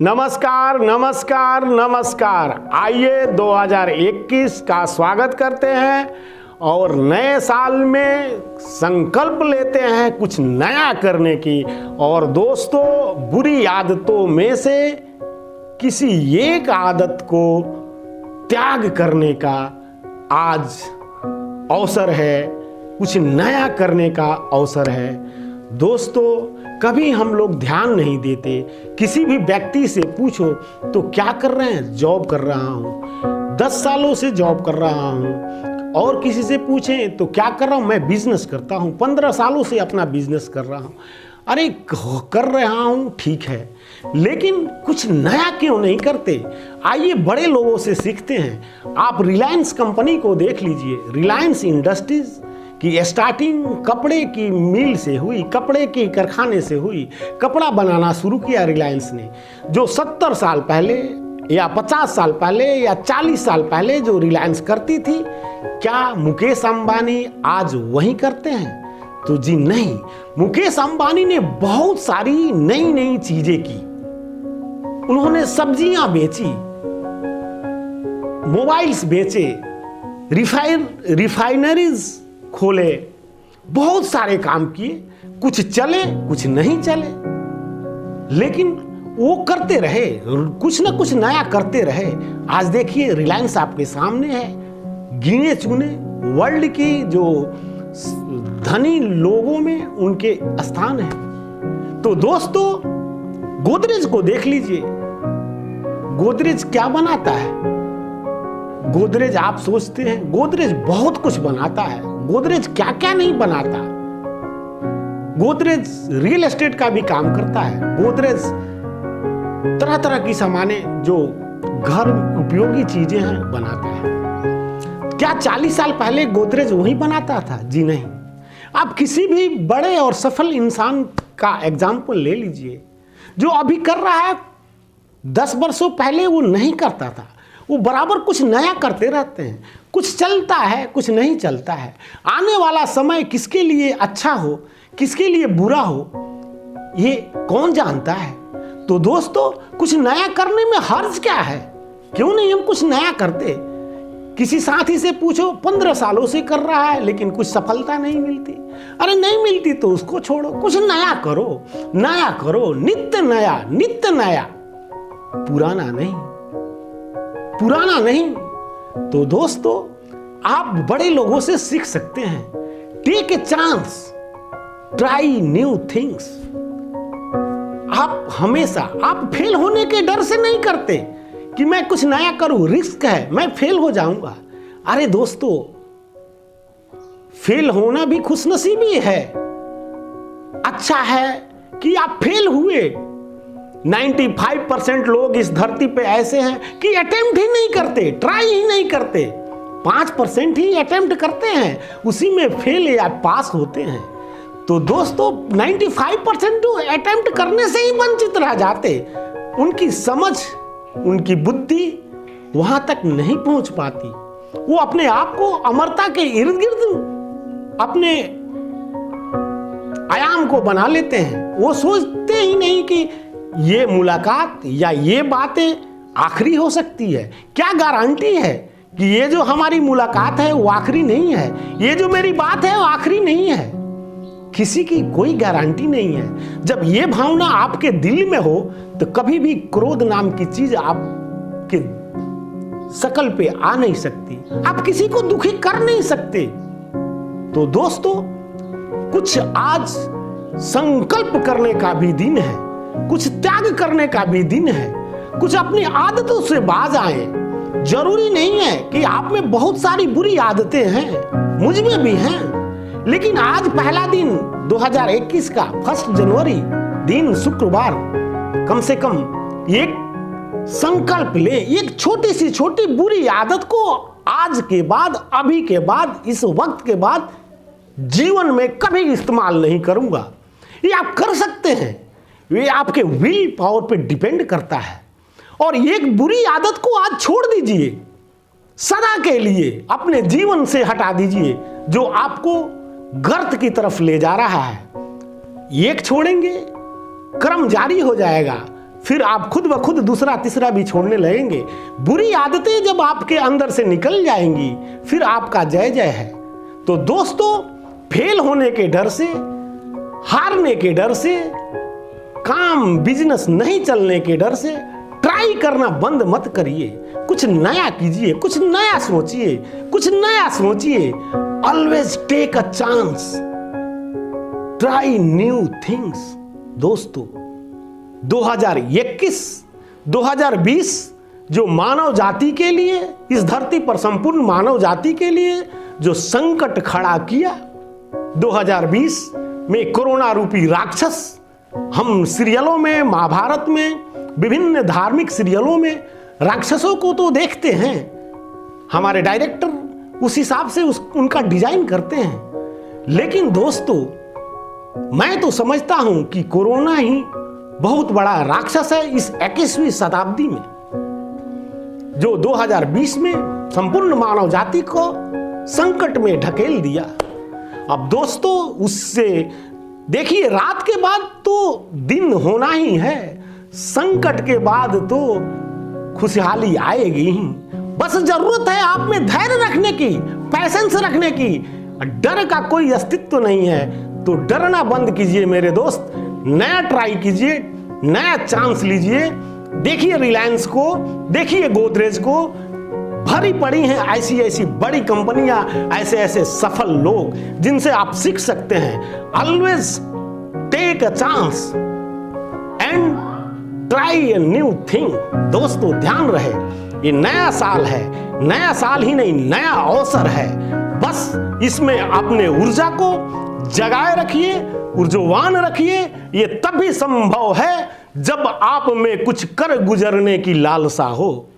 नमस्कार नमस्कार नमस्कार। आइए 2021 का स्वागत करते हैं और नए साल में संकल्प लेते हैं कुछ नया करने की। और दोस्तों, बुरी आदतों में से किसी एक आदत को त्याग करने का आज अवसर है, कुछ नया करने का अवसर है। दोस्तों, कभी हम लोग ध्यान नहीं देते। किसी भी व्यक्ति से पूछो तो क्या कर रहे हैं? जॉब कर रहा हूँ, 10 सालों से जॉब कर रहा हूँ। और किसी से पूछें तो क्या कर रहा हूँ? मैं बिजनेस करता हूँ, 15 सालों से अपना बिजनेस कर रहा हूँ। अरे कर रहा हूँ, ठीक है, लेकिन कुछ नया क्यों नहीं करते? आइए बड़े लोगों से सीखते हैं। आप रिलायंस कंपनी को देख लीजिए। रिलायंस इंडस्ट्रीज की स्टार्टिंग कपड़े की मिल से हुई, कपड़े के कारखाने से हुई। कपड़ा बनाना शुरू किया रिलायंस ने। जो 70 साल पहले या 50 साल पहले या 40 साल पहले जो रिलायंस करती थी, क्या मुकेश अंबानी आज वही करते हैं? तो जी नहीं। मुकेश अंबानी ने बहुत सारी नई नई चीजें की। उन्होंने सब्जियां बेची, मोबाइल्स बेचे, रिफाइनरीज खोले, बहुत सारे काम किए। कुछ चले, कुछ नहीं चले, लेकिन वो करते रहे, कुछ ना कुछ नया करते रहे। आज देखिए रिलायंस आपके सामने है। गिने चुने वर्ल्ड की जो धनी लोगों में उनके स्थान है। तो दोस्तों, गोदरेज को देख लीजिए। गोदरेज क्या बनाता है? गोदरेज, आप सोचते हैं गोदरेज बहुत कुछ बनाता है। गोदरेज क्या क्या नहीं बनाता। गोदरेज रियल एस्टेट का भी काम करता है। गोदरेज तरह तरह की सामानें जो घर उपयोगी चीजें हैं बनाता है। क्या 40 साल पहले गोदरेज वही बनाता था? जी नहीं। आप किसी भी बड़े और सफल इंसान का एग्जाम्पल ले लीजिए। जो अभी कर रहा है, 10 वर्षों पहले वो नहीं करता था। वो बराबर कुछ नया करते रहते हैं। कुछ चलता है, कुछ नहीं चलता है। आने वाला समय किसके लिए अच्छा हो, किसके लिए बुरा हो, ये कौन जानता है? तो दोस्तों, कुछ नया करने में हर्ज क्या है? क्यों नहीं हम कुछ नया करते? किसी साथी से पूछो, 15 सालों से कर रहा है लेकिन कुछ सफलता नहीं मिलती। अरे नहीं मिलती तो उसको छोड़ो, कुछ नया करो, नया करो, नित्य नया, नित्य नया, पुराना नहीं, पुराना नहीं। तो दोस्तों, आप बड़े लोगों से सीख सकते हैं। Take a chance, try new things. आप हमेशा आप फेल होने के डर से नहीं करते कि मैं कुछ नया करूं, रिस्क है, मैं फेल हो जाऊंगा। अरे दोस्तों, फेल होना भी खुशनसीबी है। अच्छा है कि आप फेल हुए। 95% लोग इस धरती पे ऐसे हैं कि अटेम्प्ट ही नहीं करते, ट्राई ही नहीं करते। 5% ही अटेम्प्ट करते हैं, उसी में फेल या पास होते हैं। तो दोस्तों, 95% तो अटेम्प्ट करने से ही वंचित रह जाते। उनकी समझ, उनकी बुद्धि वहां तक नहीं पहुंच पाती। वो अपने आप को अमरता के इर्द गिर्द अपने आयाम को बना लेते हैं। वो सोचते ही नहीं कि ये मुलाकात या ये बातें आखिरी हो सकती है। क्या गारंटी है कि ये जो हमारी मुलाकात है वो आखिरी नहीं है? ये जो मेरी बात है वो आखिरी नहीं है? किसी की कोई गारंटी नहीं है। जब ये भावना आपके दिल में हो तो कभी भी क्रोध नाम की चीज आपके शकल पे आ नहीं सकती। आप किसी को दुखी कर नहीं सकते। तो दोस्तों, कुछ आज संकल्प करने का भी दिन है, कुछ त्याग करने का भी दिन है। कुछ अपनी आदतों से बाज आए। जरूरी नहीं है कि आप में बहुत सारी बुरी आदतें हैं, मुझ में भी हैं, लेकिन आज पहला दिन 2021 का 1 जनवरी दिन, शुक्रवार, कम से कम एक संकल्प ले। एक छोटी सी छोटी बुरी आदत को आज के बाद, अभी के बाद, इस वक्त के बाद जीवन में कभी इस्तेमाल नहीं करूंगा। ये आप कर सकते हैं। ये आपके विल पावर पे डिपेंड करता है। और एक बुरी आदत को आज छोड़ दीजिए, सदा के लिए अपने जीवन से हटा दीजिए, जो आपको गर्त की तरफ ले जा रहा है। एक छोड़ेंगे, क्रम जारी हो जाएगा। फिर आप खुद ब खुद दूसरा तीसरा भी छोड़ने लगेंगे। बुरी आदतें जब आपके अंदर से निकल जाएंगी फिर आपका जय जय है। तो दोस्तों, फेल होने के डर से, हारने के डर से, काम बिजनेस नहीं चलने के डर से ट्राई करना बंद मत करिए। कुछ नया कीजिए, कुछ नया सोचिए, कुछ नया सोचिए। Always take a chance, try new things. दोस्तों, 2021 2020 जो मानव जाति के लिए, इस धरती पर संपूर्ण मानव जाति के लिए जो संकट खड़ा किया, 2020 में कोरोना रूपी राक्षस, हम सीरियलों में, महाभारत में, विभिन्न धार्मिक सीरियलों में राक्षसों को तो देखते हैं। हमारे डायरेक्टर उस हिसाब से उनका डिजाइन करते हैं। लेकिन दोस्तों, मैं तो समझता हूं कि कोरोना ही बहुत बड़ा राक्षस है इस 21वीं शताब्दी में, जो 2020 में संपूर्ण मानव जाति को संकट में ढकेल दिया। अब दोस्तों, उससे देखिए, रात के बाद तो दिन होना ही है, संकट के बाद तो खुशहाली आएगी ही। बस जरूरत है आप में धैर्य रखने की, पैशेंस रखने की। डर का कोई अस्तित्व नहीं है, तो डरना बंद कीजिए मेरे दोस्त। नया ट्राई कीजिए, नया चांस लीजिए। देखिए रिलायंस को, देखिए गोदरेज को, भरी पड़ी हैं ऐसी ऐसी बड़ी कंपनियां, ऐसे ऐसे सफल लोग जिनसे आप सीख सकते हैं। Always take a chance and try a new thing. दोस्तों, ध्यान रहे, ये नया साल है, नया साल ही नहीं, नया अवसर है। बस इसमें अपने ऊर्जा को जगाए रखिए, ऊर्जावान रखिए। ये तभी संभव है जब आप में कुछ कर गुजरने की लालसा हो,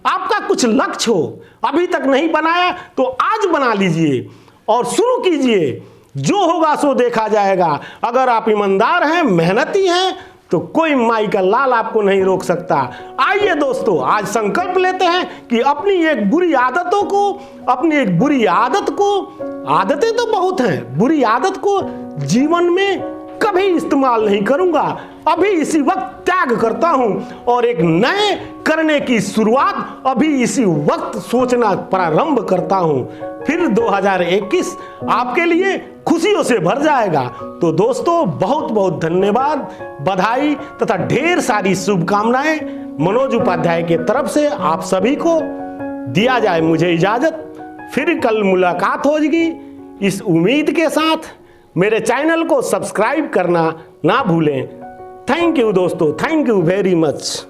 आपका कुछ लक्ष्य हो। अभी तक नहीं बनाया तो आज बना लीजिए और शुरू कीजिए। जो होगा सो देखा जाएगा। अगर आप ईमानदार हैं, मेहनती हैं, तो कोई माई का लाल आपको नहीं रोक सकता। आइए दोस्तों, आज संकल्प लेते हैं कि अपनी एक बुरी आदतों को, अपनी एक बुरी आदत को, आदतें तो बहुत हैं, बुरी आदत को जीवन में कभी इस्तेमाल नहीं करूंगा। अभी इसी वक्त त्याग करता हूं और एक नए करने की शुरुआत अभी इसी वक्त सोचना प्रारंभ करता हूं। फिर 2021 आपके लिए खुशियों से भर जाएगा। तो दोस्तों, बहुत बहुत धन्यवाद, बधाई तथा ढेर सारी शुभकामनाएं मनोज उपाध्याय के तरफ से आप सभी को। दिया जाए मुझे इजाजत, फिर कल मुलाकात होगी इस उम्मीद के साथ। मेरे चैनल को सब्सक्राइब करना ना भूलें। थैंक यू दोस्तों, थैंक यू वेरी मच।